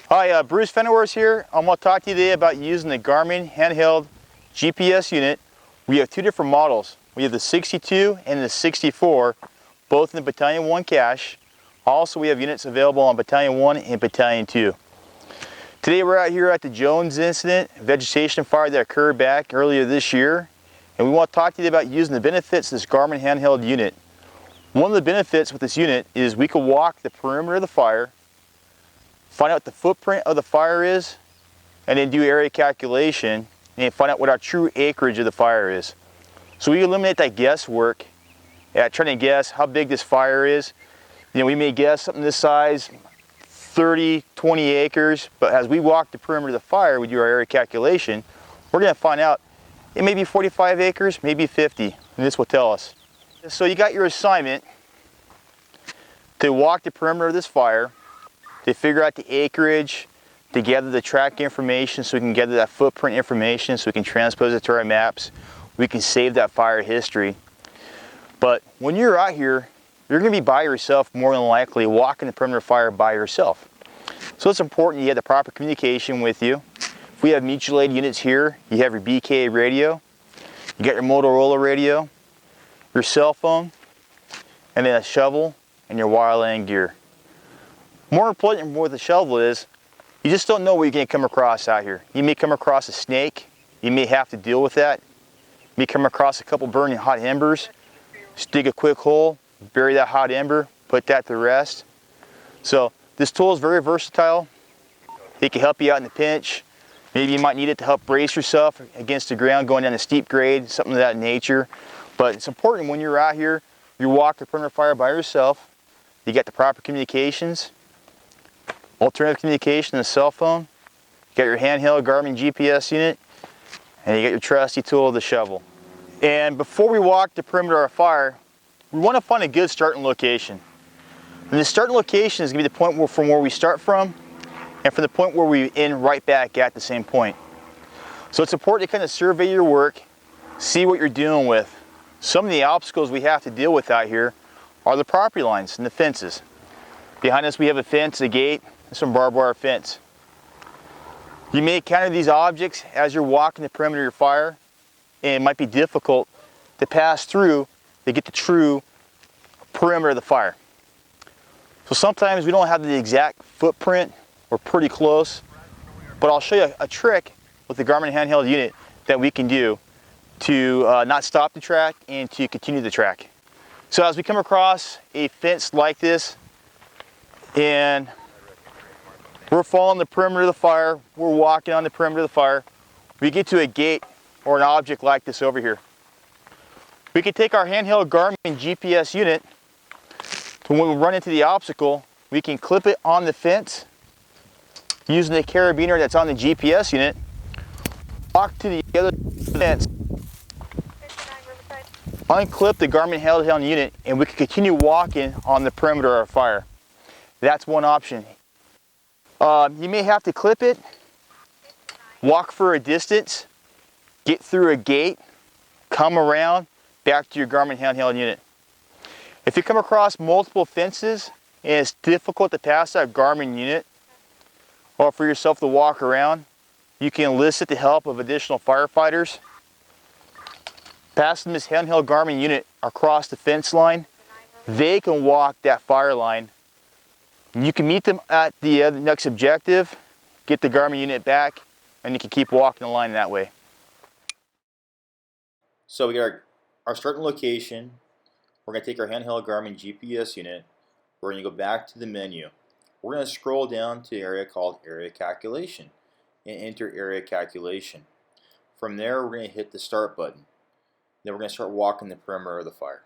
Hi, Bruce Fennerworth here. I'm going to talk to you today about using the Garmin handheld GPS unit. We have two different models. We have the 62 and the 64, both in the Battalion 1 cache. Also, we have units available on Battalion 1 and Battalion 2. Today we're out here at the Jones incident, vegetation fire that occurred back earlier this year. And we want to talk to you about using the benefits of this Garmin handheld unit. One of the benefits with this unit is we can walk the perimeter of the fire, find out what the footprint of the fire is, and then do area calculation and find out what our true acreage of the fire is. So we eliminate that guesswork at trying to guess how big this fire is. You know, we may guess something this size, 30, 20 acres, but as we walk the perimeter of the fire, we do our area calculation, we're going to find out it may be 45 acres, maybe 50, and this will tell us. So you got your assignment to walk the perimeter of this fire, to figure out the acreage, to gather the track information so we can gather that footprint information so we can transpose it to our maps. We can save that fire history. But when you're out here, you're going to be by yourself more than likely, walking the perimeter fire by yourself. So it's important you have the proper communication with you. If we have mutual aid units here, you have your BK radio, you got your Motorola radio, your cell phone, and then a shovel and your wireline gear. More important with the shovel is, you just don't know what you're going to come across out here. You may come across a snake, you may have to deal with that. You may come across a couple burning hot embers, just dig a quick hole, bury that hot ember, put that to rest. So this tool is very versatile. It can help you out in the pinch. Maybe you might need it to help brace yourself against the ground going down a steep grade, something of that nature. But it's important when you're out here, you walk the perimeter fire by yourself, you get the proper communications, alternative communication, the cell phone, you got your handheld Garmin GPS unit, and you got your trusty tool, the shovel. And before we walk the perimeter of our fire, we want to find a good starting location. And the starting location is going to be the point from where we start from, and from the point where we end right back at the same point. So it's important to kind of survey your work, see what you're dealing with. Some of the obstacles we have to deal with out here are the property lines and the fences. Behind us we have a fence, a gate, and some barbed wire fence. You may encounter these objects as you're walking the perimeter of your fire, and it might be difficult to pass through to get the true perimeter of the fire. So sometimes we don't have the exact footprint, we're pretty close, but I'll show you a trick with the Garmin handheld unit that we can do to not stop the track and to continue the track. So as we come across a fence like this, and we're following the perimeter of the fire, we're walking on the perimeter of the fire, we get to a gate or an object like this over here. We can take our handheld Garmin GPS unit, and when we run into the obstacle, we can clip it on the fence using the carabiner that's on the GPS unit, walk to the other fence, unclip the Garmin handheld unit, and we can continue walking on the perimeter of our fire. That's one option. You may have to clip it, walk for a distance, get through a gate, come around, back to your Garmin handheld unit. If you come across multiple fences and it's difficult to pass that Garmin unit, or for yourself to walk around, you can enlist the help of additional firefighters. Passing this handheld Garmin unit across the fence line, they can walk that fire line. You can meet them at the next objective, get the Garmin unit back, and you can keep walking the line that way. So we got our starting location. We're going to take our handheld Garmin GPS unit. We're going to go back to the menu. We're going to scroll down to the area called Area Calculation and enter Area Calculation. From there, we're going to hit the Start button. Then we're going to start walking the perimeter of the fire.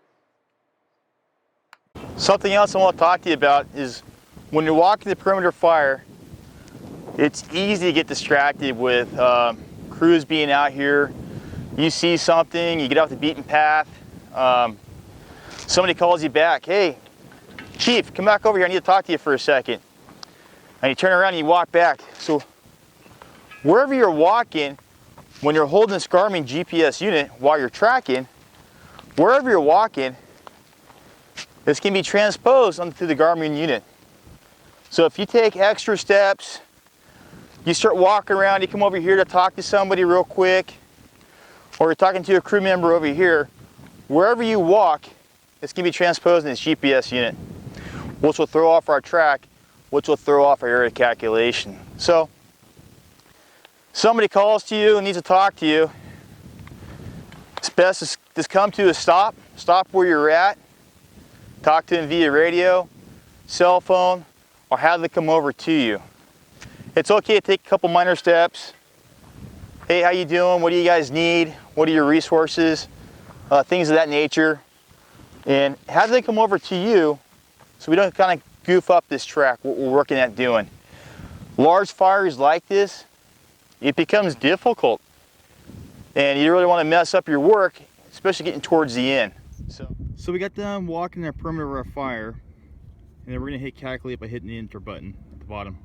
Something else I want to talk to you about is when you're walking the perimeter fire, it's easy to get distracted with crews being out here. You see something, you get off the beaten path, somebody calls you back, hey, Chief, come back over here, I need to talk to you for a second. And you turn around and you walk back. So wherever you're walking, when you're holding this Garmin GPS unit while you're tracking, wherever you're walking, this can be transposed onto the Garmin unit. So if you take extra steps, You start walking around, you come over here to talk to somebody real quick, or you're talking to a crew member over here. Wherever you walk, it's going to be transposed in this GPS unit, which will throw off our track, which will throw off our area calculation. So, somebody calls to you and needs to talk to you, it's best to just come to a stop where you're at, talk to them via radio, cell phone, or have them come over to you. It's okay to take a couple minor steps. Hey, how you doing? What do you guys need? What are your resources? Things of that nature. And have them come over to you so we don't kind of goof up this track, what we're working at doing. Large fires like this, it becomes difficult. And you really want to mess up your work, especially getting towards the end. So we got done walking the perimeter of our fire, and then we're going to hit calculate by hitting the enter button at the bottom.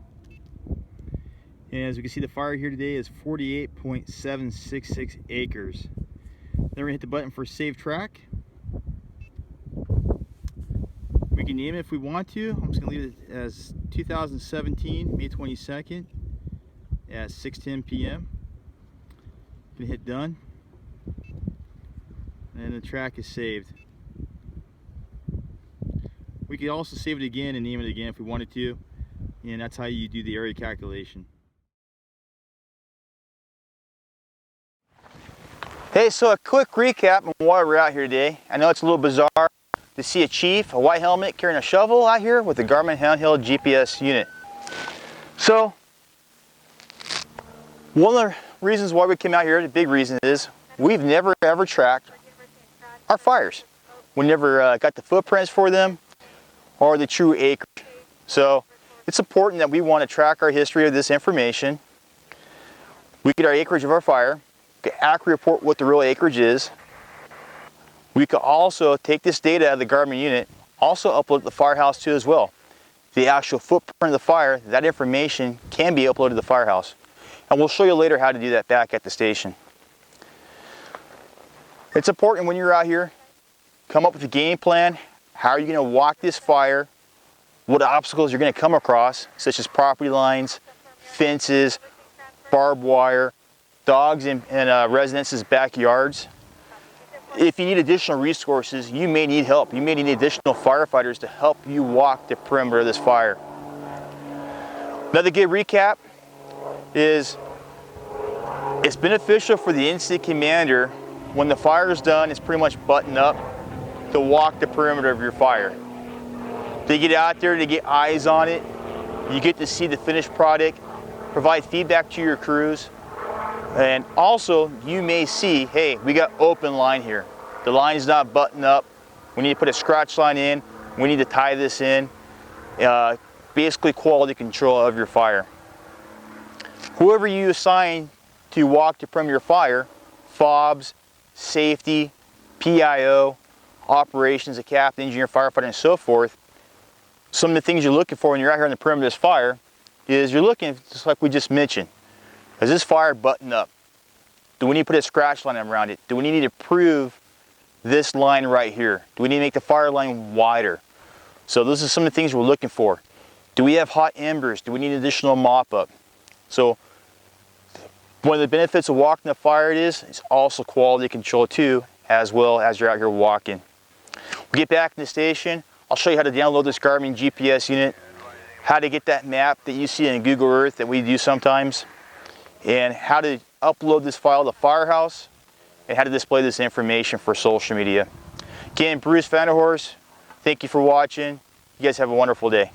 And as we can see, the fire here today is 48.766 acres. Then we're going to hit the button for save track. We can name it if we want to. I'm just going to leave it as 2017, May 22nd at 6:10 p.m. Going to hit done. And the track is saved. We could also save it again and name it again if we wanted to. And that's how you do the area calculation. Hey, so a quick recap on why we're out here today. I know it's a little bizarre to see a chief, a white helmet, carrying a shovel out here with the GARMIN handheld GPS unit. So, one of the reasons why we came out here, the big reason is, we've never ever tracked our fires. We never got the footprints for them or the true acreage. So, it's important that we want to track our history of this information. We get our acreage of our fire, can accurately report what the real acreage is. We could also take this data out of the GARMIN unit, also upload the firehouse too as well. The actual footprint of the fire, that information can be uploaded to the firehouse. And we'll show you later how to do that back at the station. It's important when you're out here, come up with a game plan. How are you going to walk this fire? What obstacles you're going to come across, such as property lines, fences, barbed wire, dogs in residences' backyards. If you need additional resources, you may need help. You may need additional firefighters to help you walk the perimeter of this fire. Another good recap is it's beneficial for the incident commander when the fire is done, it's pretty much buttoned up, to walk the perimeter of your fire. They get out there, they get eyes on it, you get to see the finished product, provide feedback to your crews. And also, you may see, hey, we got open line here. The line is not buttoned up. We need to put a scratch line in. We need to tie this in. Basically, quality control of your fire. Whoever you assign to walk the perimeter of your fire, FOBs, safety, PIO, operations, a captain, engineer, firefighter, and so forth, some of the things you're looking for when you're out here on the perimeter of this fire is you're looking, just like we just mentioned, is this fire buttoned up? Do we need to put a scratch line around it? Do we need to improve this line right here? Do we need to make the fire line wider? So those are some of the things we're looking for. Do we have hot embers? Do we need additional mop up? So one of the benefits of walking the fire is also quality control too, as well as you're out here walking. We get back in the station, I'll show you how to download this GARMIN GPS unit, how to get that map that you see in Google Earth that we do sometimes, and how to upload this file to Firehouse, and how to display this information for social media. Again, Bruce Vanderhorst, thank you for watching. You guys have a wonderful day.